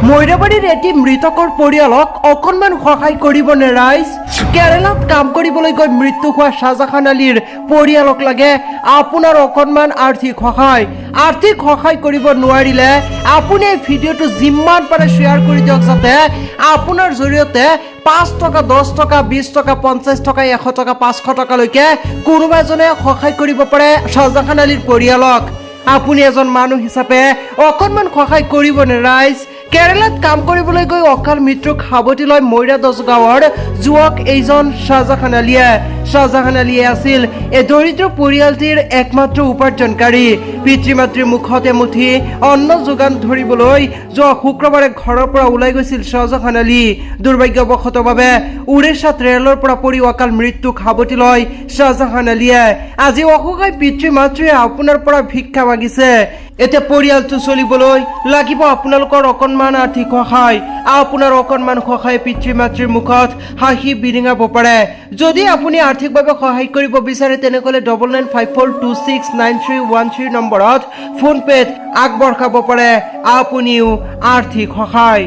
মৈৰাবাৰীৰ এটি মৃতকৰ পৰিয়ালক অকণমান সহায় কৰিবনে ৰাইজ? কেৰালাত কাম কৰিবলৈ গৈ মৃত্যু হোৱা শ্বাহজাহান আলীৰ পৰিয়ালক লাগে আপোনাৰ অকণমান আৰ্থিক সহায়। আৰ্থিক সহায় কৰিব নোৱাৰিলে আপুনি এই ভিডিঅ'টো যিমান পাৰে শ্বেয়াৰ কৰি দিয়ক, যাতে আপোনাৰ জৰিয়তে 5 টকা, 10 টকা, 20 টকা, 50 টকা, 100 টকা, 500 টকালৈকে কোনোবা এজনে সহায় কৰিব পাৰে শ্বাহজাহান আলীৰ পৰিয়ালক। আপুনি এজন মানুহ হিচাপে অকণমান সহায় কৰিবনে ৰাইজ? কেৰালাত কাম কৰিবলৈ গৈ অকাল মৃত্যুক সাৱটি লয় মৈৰা দহগাঁৱৰ যুৱক এইজন শ্বাহজাহান আলীয়ে। শ্বাহজাহান আলীয়ে আছিল এই দৰিদ্ৰ পৰিয়ালটিৰ একমাত্ৰ উপাৰ্জনকাৰী। পিতৃ মাতৃৰ মুখত এমুঠি অন্ন যোগান ধৰিবলৈ যোৱা শুক্ৰবাৰে ঘৰৰ পৰা ওলাই গৈছিল শ্বাহজাহান আলী। দুৰ্ভাগ্যবশতভাৱে উৰিষ্যাত ৰেলৰ পৰা পৰি অকাল মৃত্যুক সাৱটি লয় শ্বাহজাহান আলীয়ে। আজি অসহায় পিতৃ মাতৃয়ে আপোনাৰ পৰা ভিক্ষা মাগিছে। এতিয়া পৰিয়ালটো চলিবলৈ লাগিব আপোনালোকৰ অকণমান আৰ্থিক সহায়। আপোনাৰ অকণমান সহায় পিতৃ মাতৃৰ মুখত হাঁহি বিৰিঙাব পাৰে। যদি আপুনি আৰ্থিকভাৱে সহায় কৰিব বিচাৰে তেনেহ'লে 9954269313 নম্বৰত ফোন পে'ত আগবঢ়াব পাৰে আপুনিও আৰ্থিক সহায়।